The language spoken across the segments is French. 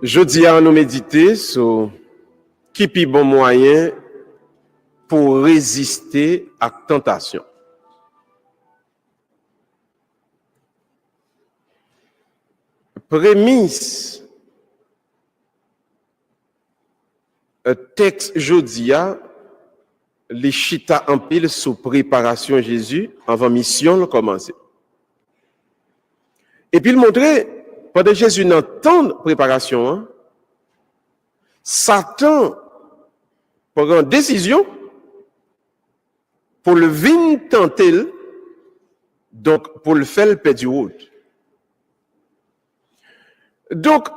Jeudi à nous méditer sur qui est bon moyen pour résister à la tentation. Prémisse texte jeudi à les chita en pile sous préparation Jésus avant mission commencer. Et puis il montrait pendant que Jésus n'entend préparation, hein, Satan prend une décision pour le venir tenter, donc pour le faire perdre du route. Donc,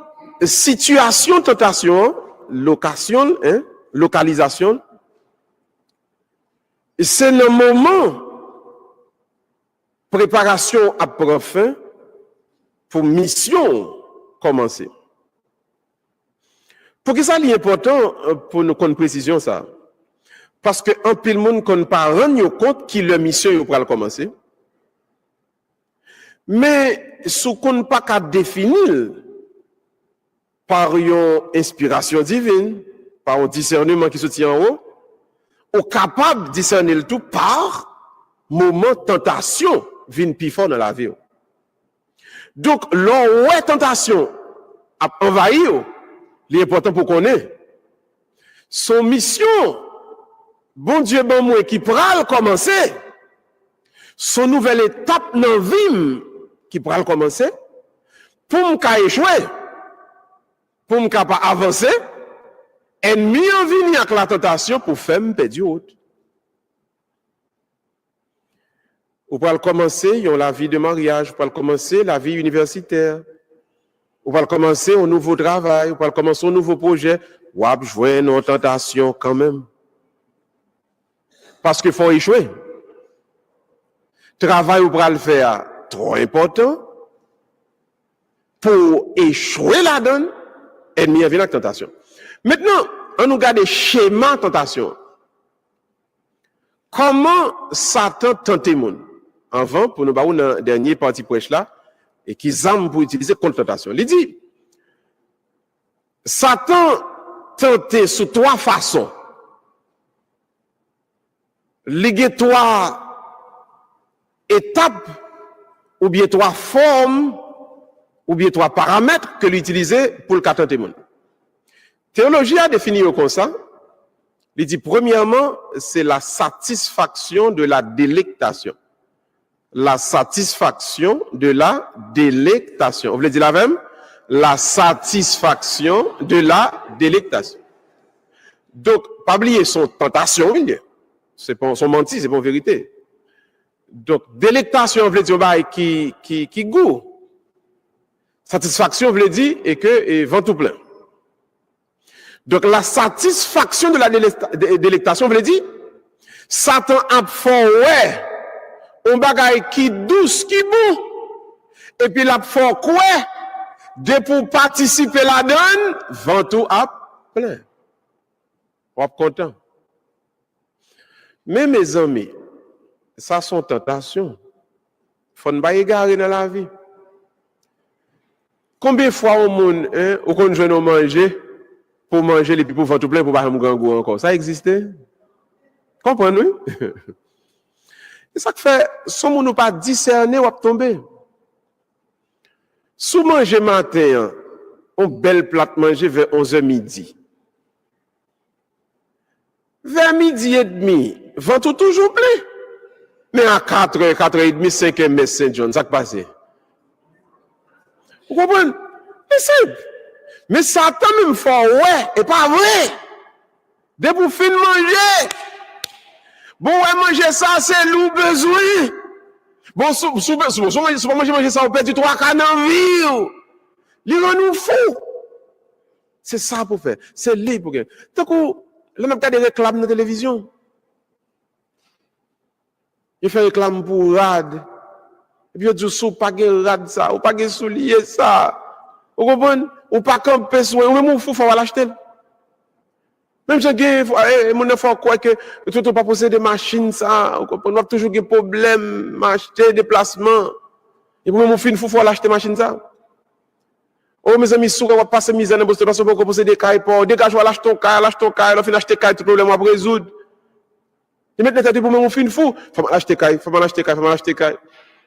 situation, tentation, localisation, c'est le moment préparation à prendre fin pour mission commencer. Pour que ça est important pour nous connaître précision ça. Parce que un pile monde qu'on pas rendre compte qui leur mission yo pral commencer. Mais sous qu'on pas qu'à définir par une inspiration divine, par un discernement qui se tient en haut, ou capable de discerner le tout par moment tentation vient plus fort dans la vie. Donc, l'on ouais tentation a envahi, l'important pour qu'on ait. Son mission, bon Dieu, bon moi, qui pral commencer, son nouvelle étape dans vie qui pral commencer, pour m'ka échouer, pour m'ka pas avancer, ennemi en vini avec la tentation pour faire me perdre autre. Ou pour commencer, la vie de mariage, pour commencer la vie universitaire, ou pour commencer un nouveau travail, ou pour commencer un nouveau projet, ou à jouer une tentation quand même. Parce qu'il faut échouer. Travail ou pour le faire, trop important. Pour échouer la donne, ennemi vient avec tentation. Maintenant, on nous regarde le schéma tentation. Comment Satan tente le monde? Avant, pour nous voir dans dernier partie prêche là, et qui zame pour utiliser contre tentation. Il dit, Satan tente sous trois façons. Ligue trois étapes, ou bien trois formes, ou bien trois paramètres que l'utiliser pour le tenter le monde. Théologie a défini comme ça. Il dit, premièrement, c'est la satisfaction de la délectation. La satisfaction de la délectation. Vous voulez dire la même? La satisfaction de la délectation. Donc, pas oublier son tentation, c'est pas son menti, c'est pas vérité. Donc, délectation veut dire qui goût. Satisfaction veut dire et que vent tout plein. Donc, la satisfaction de la délectation veut dire Satan a fait ouais. On bagaille qui douce, qui bon. Et puis la fort quoi? De pour participer la donne, vent tout à plein. On est content. Mais mes amis, ça sont tentations. Faut ne pas égarer dans la vie. Combien de fois au monde, ou qu'on joue nous manger, pour manger les pour vent tout plein, pour pas me grand goût encore. Ça existait? Comprenez-vous? Et ça fait, si on ne pas discerner, on va tomber. Si on mange matin, on belle plate manger vers 11h midi. Vers midi et demi, ventre toujours plein. Mais à 4h, 4h30, 5h, mais Saint-John, ça qui passe. Vous comprenez? C'est simple. Mais Satan même fait, ouais, et pas vrai. Dès pour fin manger. Bon, ouais, manger ça, c'est loup besoin. Bon, si manger ça, on perd du 3 quarts dans la vie. Il rend nous fous. C'est ça pour faire. C'est libre pour gagner. Tant qu'on, là, on a des réclames dans la télévision. Il fait réclame pour rad. Et puis, on dit, sous pas de rad ça, ou pas de soulier ça. Vous comprenez? Ou pas camper soin, ou même, il faut l'acheter. Même si mon enfant croit que tout ne pas posséder des machines, ça, on a toujours des problèmes, acheter des placements. Et pour moi, il faut l'acheter machine, ça. Oh, mes amis, si on va passer misère dans Boston, parce qu'on peut posséder des cailles, dégage, lâche ton caille, on finit acheter caille, tout le problème à résoudre. Et maintenant, pour moi, il faut l'acheter caille,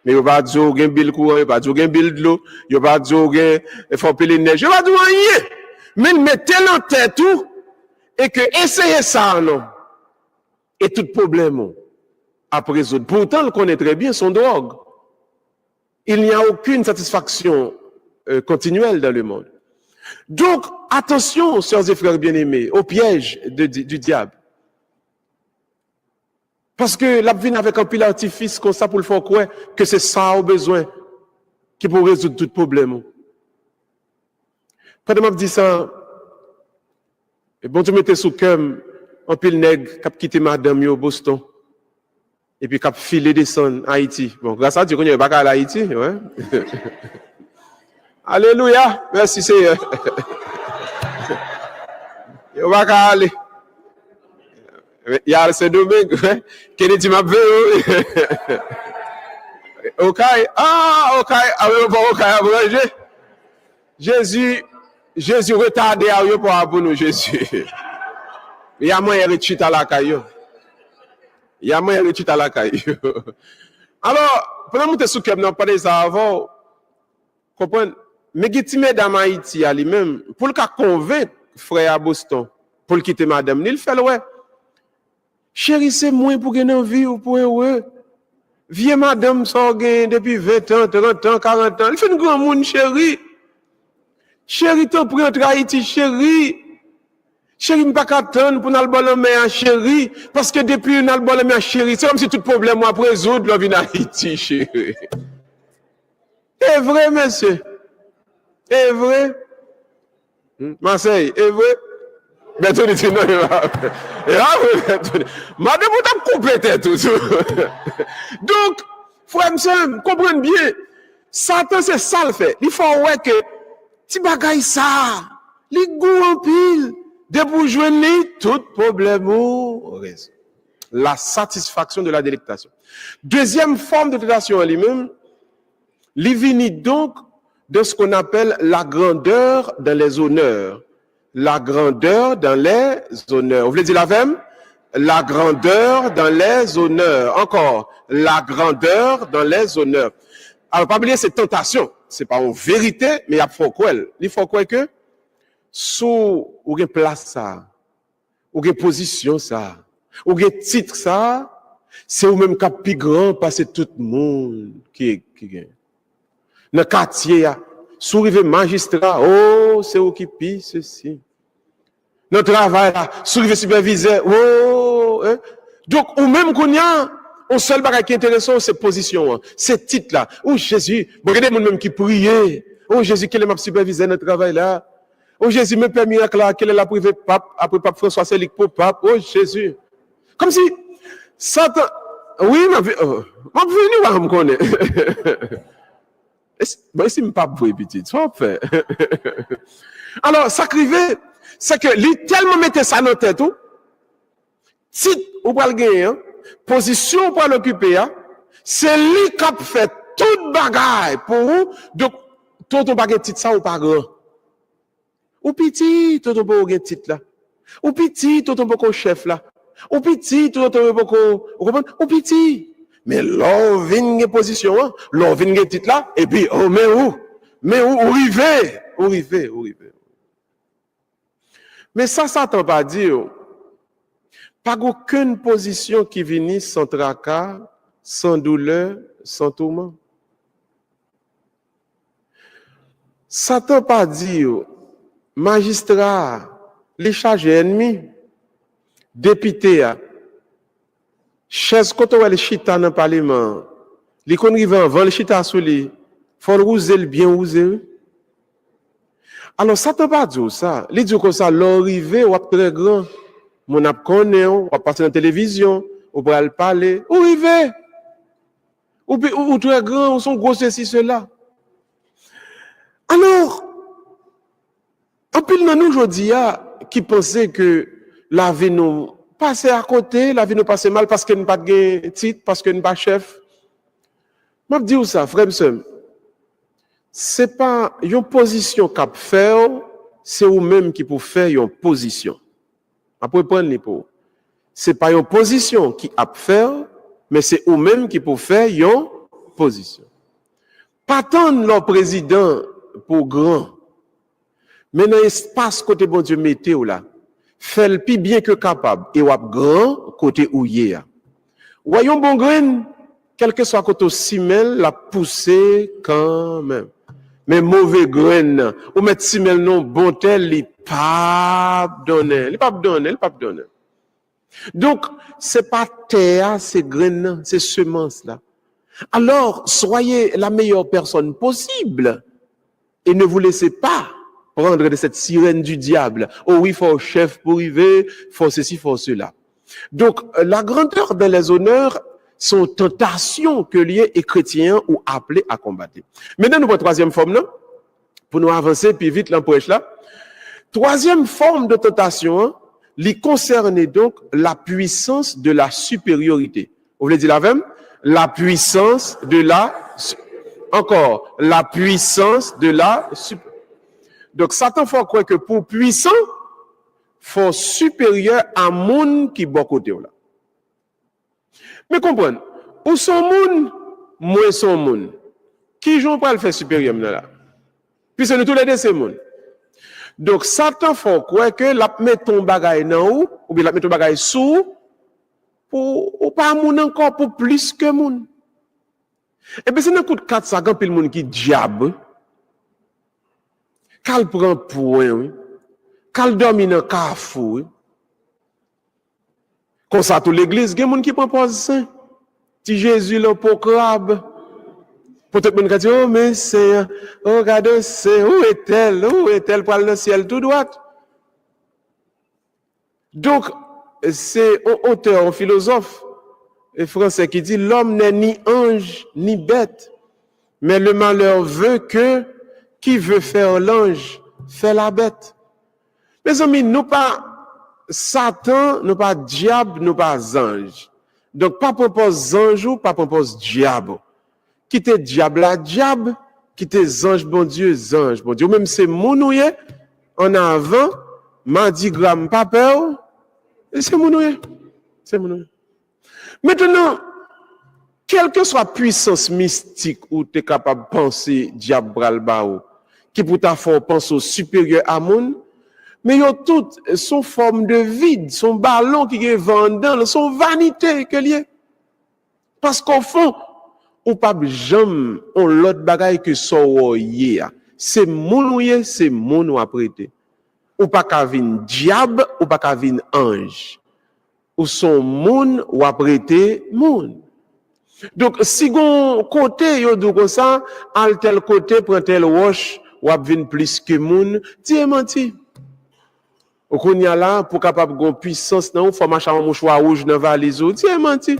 Mais il va dire, il y a un bill courant, il va dire, il y a un bill de l'eau, il va dire, il faut payer les neiges, il va dire, rien. Mais mettez en tête tout. Et que essayez ça, non. Et tout problème à résoudre. Pourtant, il connaît très bien son drogue. Il n'y a aucune satisfaction continuelle dans le monde. Donc, attention, sœurs et frères bien-aimés, au piège du diable. Parce que la vie avec un pile artifice comme ça pour le faire croire que c'est ça au besoin qui peut résoudre tout problème. Pendant que je dis ça, et bon, tu mettais sous cœur un pile nègre qui a quitté madame au Boston. Et puis qui a filé descendre à Haïti. Bon, grâce à Dieu, qu'on n'y a pas à Haïti, ouais. Alléluia. Merci, Seigneur. Il va pas aller. Il y a ce domaine, Kennedy m'a vu. Ok. Ah, ok. Ok, Jésus retardé à eux pour nous, Jésus. Il y a moyen de retirer à la caillou. Il y a moyen de retirer à la caillou. Alors, pendant que tu as parlé ça avant, comprenez, mais qui dans Haïti à lui-même, pour le cas convaincre frère à Boston, pour le quitter madame, il fait ouais. Chérie, c'est moins pour gagner une vie ou pour heureux. Vieux madame sort depuis 20 ans, 30 ans, 40 ans. Il fait une grande monde, chérie. Chérie, t'en prie entre Haïti, chérie. Chérie, m'pas qu'attendre pour n'albon la mer, chérie. Parce que depuis n'albon la mer, chérie, c'est comme si tout problème moi résoudre, là, vient Haïti, chérie. C'est vrai, monsieur. C'est vrai. Marseille, c'est vrai. Bientôt, il dit non, madame, vous t'avez coupé tête tout. Donc, frère, monsieur, comprenez bien. Satan, c'est ça le fait. Il faut ouais que, ti bagay ça, li goût en pile, de pour joindre tout problème ou raison. La satisfaction de la délectation. Deuxième forme de délectation en lui-même, li vini donc de ce qu'on appelle la grandeur dans les honneurs. La grandeur dans les honneurs. Vous voulez dire la même? La grandeur dans les honneurs. Encore, la grandeur dans les honneurs. Alors, pas oublier cette tentation. C'est pas une vérité, mais il faut quoi? Il faut quoi que sous ou une place ça, ou une position ça, ou un titre ça, c'est ou même cap plus grand parce tout le monde qui gagne. Dans le quartier, sous rive magistrat, oh, c'est où qui pisse ceci. Dans le travail, sous rive superviseur, oh, hein? Donc, ou même qu'on y a, on seul bagage qui est intéressant, c'est position, c'est titre là. Oh Jésus, bon, regardez mon même qui priait. Oh Jésus, quel est ma superviseur dans le travail là? Oh Jésus, me permet miracle là, quel est la privé pape, après pape François Célic pour pape. Oh Jésus. Comme si, Satan, oui, ma venu à me connaître. Bon, si me pas vous petit, tu vas faire. Alors, ça crivé, c'est que lui tellement mettait ça dans la tête, titre ou pas le gagner, hein? Position pour l'occuper, hein? C'est lui qui a fait toute bagaille pour vous. Donc, tout on pas titre ça ou pas grand. Ou petit, tout on pas titre là. Ou petit, tout on pas chef là. Ou petit, tout on pas ou petit. Mais l'on vient de position, hein? L'on vient de titre là. Et puis, oh, mais où river. Mais ça t'en pas dire. Pas aucune position qui vient sans tracas, sans douleur, sans tourment. Satan pas dire, magistrat, les chargés ennemis, député, chaise quand on le chita dans le parlement, les conrivants vont le chita sous lui, faut le rouser le bien rouser. Alors, ça t'a pas dit ça. Il dit que ça, l'arrivée, ou très grand. Mon ap connaît, ou passer dans la télévision, ou pour aller parler, ou arriver. Ou très grand, ou sont gros ceci, cela. Alors, en pile dans nous aujourd'hui, qui pensait que la vie nous passait à côté, la vie nous passait mal parce que nous pas de titre, parce que nous pas chef. Je dis où ça, frère, c'est pas une position qu'a faire, c'est vous même qui pour faire une position. Après prendre les pour. C'est pas une position qui a faire, mais c'est vous même qui pour faire une position. Pas tant le président pour grand, mais dans l'espace côté bon Dieu mettez ou là, fait le plus bien que capable et ou grand côté où y est. Voyons bon grain, quel que soit côté simel, la pousser quand même. Mais mauvais grain, ou mettre simel non bon tel, il pas donner, Donc, c'est pas terre, c'est grain, c'est semence là. Alors, soyez la meilleure personne possible et ne vous laissez pas prendre de cette sirène du diable. Oh oui, il faut chef pour arriver, il faut ceci, il faut cela. Donc, la grandeur de les honneurs sont tentations que liés et chrétiens ou appelés à combattre. Maintenant, nous prenons troisième forme, non? Pour nous avancer, puis vite, l'emprèche là. Troisième forme de tentation, lui concerne donc la puissance de la supériorité. Vous voulez dire la même? La puissance de la... Encore, la puissance de la... Donc, Satan faut croire que pour puissant, faut supérieur à monde qui bon côté là. Mais comprenez, où son monde, moins son monde. Qui j'en pas le faire supérieur là? Puisque nous tous les deux c'est monde. Donc, Satan faut croire que la met ton bagage dans ou bien la met ton bagage sous, pour pas moun encore pour plus que moun. Et bien, c'est dans coup de 4 ça, quand le monde qui diable, qu'elle prend point, qu'elle dormit dans carrefour, comme ça, toute l'église, il y a des gens qui prend pause saint. Si Jésus là pour crabe. Peut-être que dit, oh, mais c'est, oh, regardez, c'est, où est-elle pour aller dans le ciel tout droit? Donc, c'est un auteur, un philosophe français qui dit, l'homme n'est ni ange, ni bête, mais le malheur veut que, qui veut faire l'ange, fait la bête. Mes amis, nous pas Satan, nous pas diable, nous pas ange. Donc, pas propose ange ou pas propose diable. Quittez diable à diable, quittez ange bon Dieu, ange bon Dieu. Même c'est mounouye, en avant, Mardi Gras pas peur, et c'est mounouye. C'est mounouye. Maintenant, quelle que soit puissance mystique où tu es capable de penser diable bral baou, qui pour ta faire penser au supérieur à moun, mais yo toutes son forme de vide, son ballon qui est vendant, son vanité que lié. Parce qu'au fond, ou pas jamais on l'autre bagaille que so yé. C'est mounouye, c'est mounou apprêté. Ou pas ka vin diable, ou pas ka vin ange. Ou son moun ou apprêté moun. Donc si gon côté yo dou comme ça, al tel côté prend tel roche ou ap vin plus que moun, ti menti. Ou qu'on y a là pour capable gon puissance nan ou faut marcher en mouchoir rouge dans valise ou ti menti.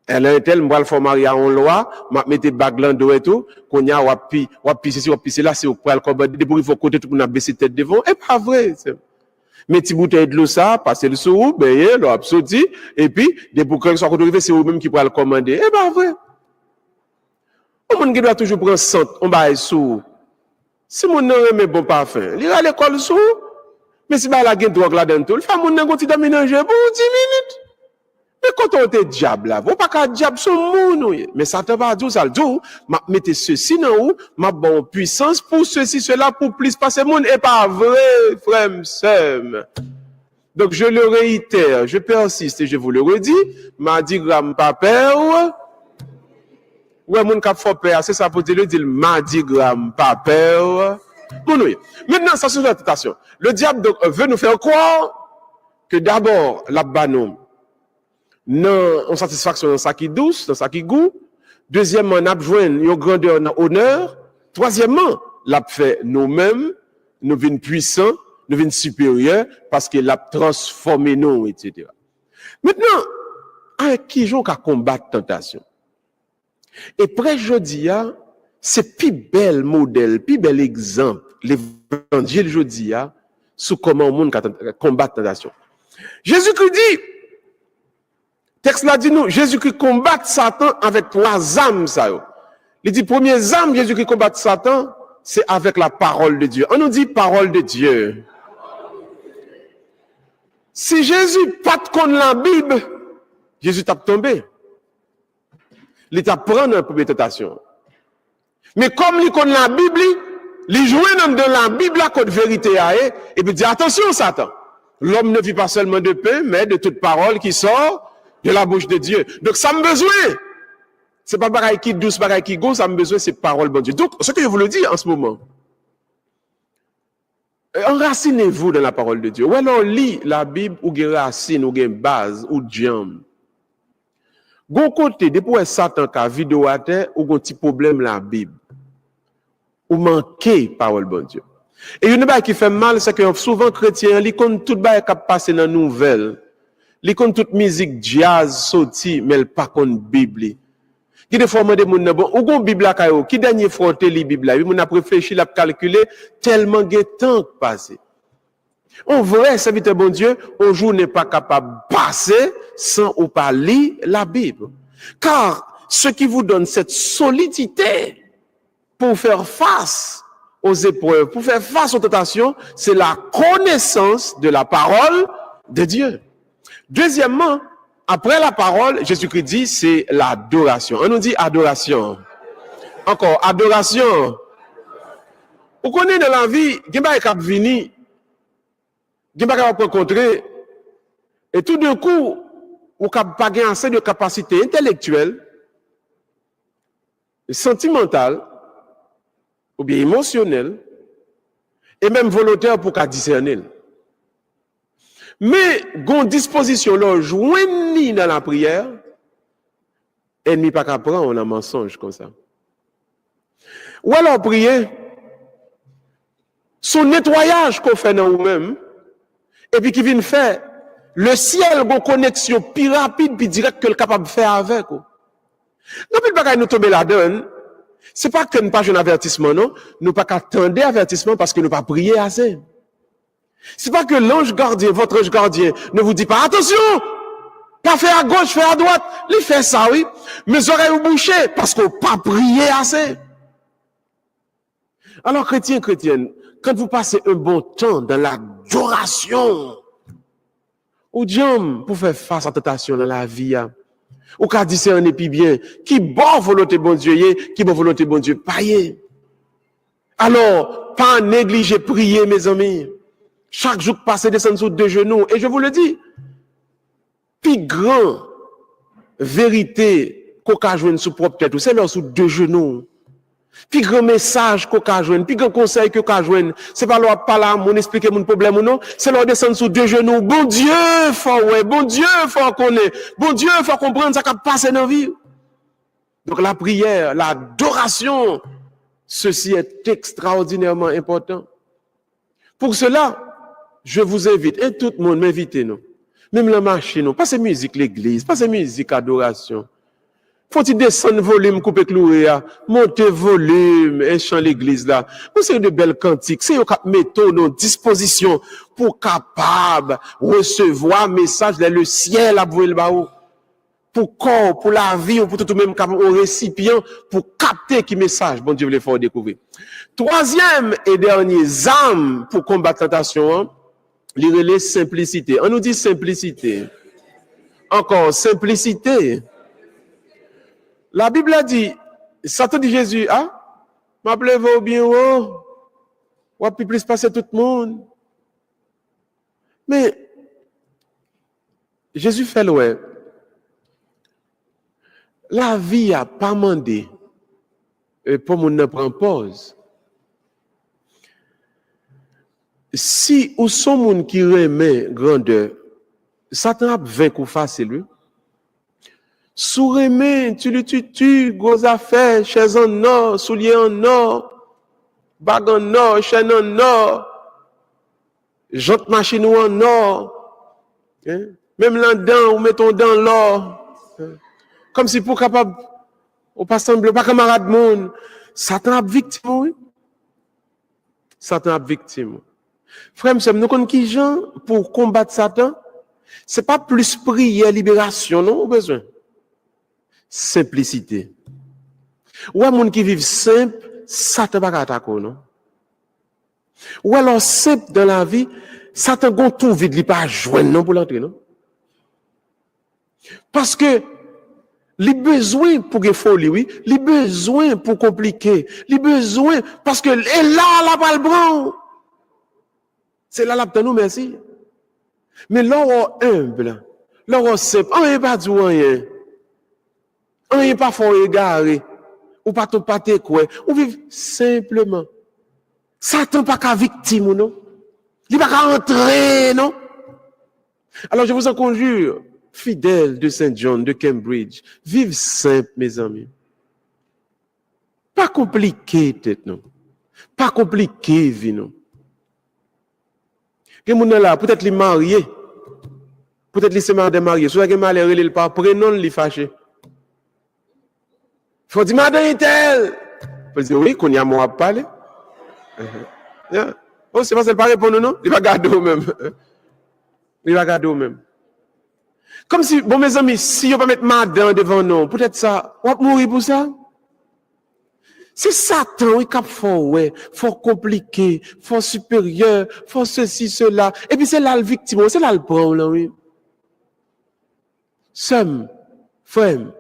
Elle a un tel m'bral faut marier en loi, m'a mette bag lan do et tout, qu'on y a ou pi si là c'est au pral combattre pour il faut côté tout pour baisser tête devant, et pas vrai. Mais ti bouteille de l'eau ça, passer le sous, ben l'eau a sorti et puis des pour que soit arrivé c'est vous même qui pral commander. Et pas vrai. On monde qui doit toujours prendre centre, on bail sous. Si mon nan remet bon parfum, il à l'école sous. Mais si ba la gen drogue là dedans tout, le fait mon nan konti ménager pour 10 minutes. Mais quand on était diable là, vous pas qu'à diable son moun. Mais ça te va dire ça le dit, m'a mettez ceci dans ou, m'a bon puissance pour ceci cela pour plus passer monde et pas vrai frère sœur. Donc je le réitère, je persiste et je vous le redis, Mardi Gras pas peur. Ouais moun k'ap fò peur, c'est ça pour dire le dit Mardi Gras pas peur. Maintenant ça c'est la tentation. Le diable donc veut nous faire croire que d'abord la banom non, on satisfaction dans ça qui douce, dans ça qui goût. Deuxièmement, on a besoin d'une grandeur, d'un honneur. Troisièmement, l'a fait nous-mêmes. nous venons puissants, nous venons supérieurs, parce qu'il a transformé nous, etc. Maintenant, avec qui j'en qu'à combattre tentation? Et près jeudi, c'est plus bel modèle, plus bel exemple, l'évangile jeudi, sur comment le monde combat tentation. Jésus-Christ dit, texte là dit nous, Jésus-Christ combat Satan avec 3 armes, ça. Il dit, première arme, Jésus-Christ combat Satan, c'est avec la parole de Dieu. On nous dit parole de Dieu. Si Jésus pas contre la Bible, Jésus t'a tombé. Il t'a prendre une première tentation. Mais comme il connaît la Bible, il joue dans la Bible la côté vérité et puis dit attention Satan. L'homme ne vit pas seulement de pain, mais de toute parole qui sort de la bouche de Dieu. Donc ça me besoin. C'est pas bagaille qui douce, bagaille qui go, ça me besoin c'est parole de Dieu. Donc ce que je vous le dis en ce moment, enracinez-vous dans la parole de Dieu. Ou alors lit la Bible ou gen racine ou gen base ou jam. Gon côté depuis Satan ka vidéo à terre ou gon petit problème la Bible. Ou manquer parole de Dieu. Et une chose qui fait mal c'est que souvent chrétiens li compte tout bail qui passe dans nouvelle. Li compte toute musique jazz sorti mais il pas compte Bible. Qui des fois demande moun bon ou gon Bible la kayo qui dernier frotter li Bible la moun a réfléchi l'a calculer tellement de temps passé. En vrai serviteur bon Dieu un jour n'est pas capable de passer sans ou pas lire la Bible. Car ce qui vous donne cette solidité pour faire face aux épreuves, pour faire face aux tentations, c'est la connaissance de la parole de Dieu. Deuxièmement, après la parole, Jésus-Christ dit, c'est l'adoration. On nous dit adoration. Encore, adoration. Vous connaissez dans la vie, il y a des gens qui viennent, il y a des gens qui rencontrer, et tout d'un coup, vous n'avez pas assez de capacité intellectuelle, sentimentale, ou bien émotionnelle, et même volontaire pour qu'à discerner. Mais, gon disposition là, joignez dans la prière, ennemi pas qu'à prendre un mensonge comme ça. Ou alors prier, son nettoyage qu'on fait dans nous-mêmes, et puis qui vient faire, le ciel, gon connexion plus rapide, plus direct que le capable de faire avec. Non, puis pas nous tomber là-dedans, c'est pas que nous pas un avertissement, non, nous pas qu'attendre avertissement parce que nous pas prier assez. C'est pas que l'ange gardien, votre ange gardien, ne vous dit pas, attention, pas faire à gauche, faire à droite. Il fait ça, oui. Mes oreilles bouchées, parce qu'on pas prié assez. Alors, chrétienne, quand vous passez un bon temps dans l'adoration, ou diam, pour faire face à la tentation dans la vie, ou qu'à discerner puis bien, qui bon volonté bon Dieu, qui bon volonté bon Dieu, paye. Alors, pas négliger prier, mes amis. Chaque jour passé, descendre sous 2 genoux. Et je vous le dis, plus grand vérité qu'on a joué sous propre tête, c'est là sous 2 genoux. Plus grand message qu'on a joué, plus grand conseil qu'on a joué, c'est pas là parler, mon expliquer mon problème ou non, c'est là descendre sous 2 genoux. Bon Dieu, faut ouais, bon Dieu, faut connaître, bon Dieu, faut comprendre ça qui passe dans la vie. Donc la prière, l'adoration, ceci est extraordinairement important. Pour cela, je vous invite, et tout le monde m'invite, nous. Même la machine, nous. Pas ces musiques l'église, pas ces musiques adoration. Faut-il descendre volume, couper cloué, monter volume, et chanter l'église là. Vous savez de belles cantiques, c'est au cap méthode, nos dispositions pour capable recevoir message dans le ciel à vous le baou. Pour corps, pour la vie, ou pour tout même au récipient, pour capter qui message, bon Dieu voulait faire découvrir. Troisième et dernier arme pour combattre la tentation, les simplicité. On nous dit simplicité. Encore simplicité. La Bible a dit, Satan dit Jésus, m'appelez-vous bien, ou puis plus passer tout le monde. Mais, Jésus fait l'oué. La vie a pas mandé, et pour mon ne prend pause. Si ou son moun qui remet grandeur, Satan a vaincu facile. Sous remet, tu, gros affaires, chaises en or, souliers en or, bagues en or, chaînes en or, jante machine ou en or. Hein? Même là-dedans, ou mettons dans l'or. Hein? Comme si pour capable, ou pas semble, pas camarade monde. Satan a victime, oui. Satan a victime. Frère, nous connaissons qui gens pour combattre Satan? C'est pas plus prière, libération, non, au besoin. Simplicité. Ou un monde qui vit simple, Satan va pas attaquer, non? Ou alors simple dans la vie, Satan gon tout vide, il pas joindre non pour l'entrer, non? Parce que les besoins pour que folie, oui, les besoins pour compliquer, les besoins parce que et là la balle blanc. C'est là la nous merci. Mais là on humble, là on simple, on n'est pas du rien. On n'est pas fort égaré, ou pas tout pâté quoi, on vit simplement. Satan pas qu'à victime non. Il pas qu'à entrer non. Alors je vous en conjure, fidèles de Saint John, de Cambridge, vive simple mes amis. Pas compliqué tête non. Pas compliqué vie non. Que moun là peut-être les marié. Peut-être les semaines de marié, soit que malheur il pas prénom li fâché. Faut dire madame tel. Faut dire oui, qu'on y a moi à parler. Yeah. Oh, c'est pas ça, pas répondre, non? Il va garder au même. Il va garder au même. Comme si, bon, mes amis, si on va mettre madame devant nous, peut-être ça, on va mourir pour ça. C'est Satan, il cap fort, ouais, fort compliqué, fort supérieur, fort ceci, cela. Et puis c'est là le victime, c'est là le problème, oui. Somme, frère,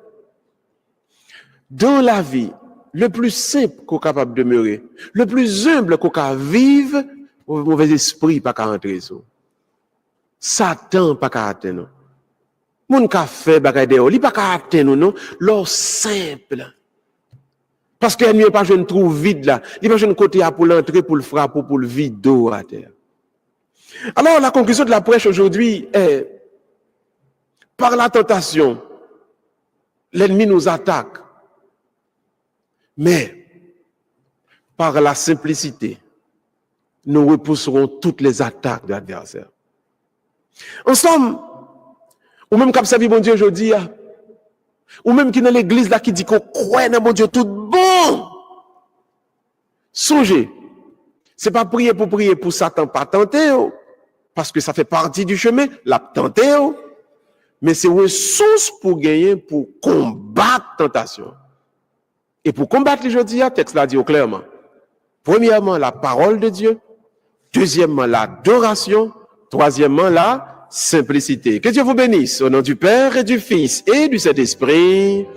dans la vie, le plus simple qu'on est capable de demeurer, le plus humble qu'on est vivre, au mauvais esprit pas qu'à entrer so. Satan pas qu'à atteindre. Moun ka fait bagay de li pas qu'à atteindre non, l'or simple. Parce que l'ennemi pas jeune trou vide là, il pas jeune côté pour l'entrer pour le frapper pour le vide à terre. Alors la conclusion de la prêche aujourd'hui est par la tentation, l'ennemi nous attaque. Mais, par la simplicité, nous repousserons toutes les attaques de l'adversaire. En somme, ou même comme ça vit mon Dieu aujourd'hui, ou même qui dans l'église là qui dit qu'on croit dans mon Dieu tout bon. Songez, c'est pas prier pour Satan pas tenter, parce que ça fait partie du chemin, la tenter, mais c'est une source pour gagner, pour combattre tentation. Et pour combattre les jeudis, le texte l'a dit clairement. Premièrement, la parole de Dieu. Deuxièmement, l'adoration. Troisièmement, la simplicité. Que Dieu vous bénisse au nom du Père et du Fils et du Saint-Esprit.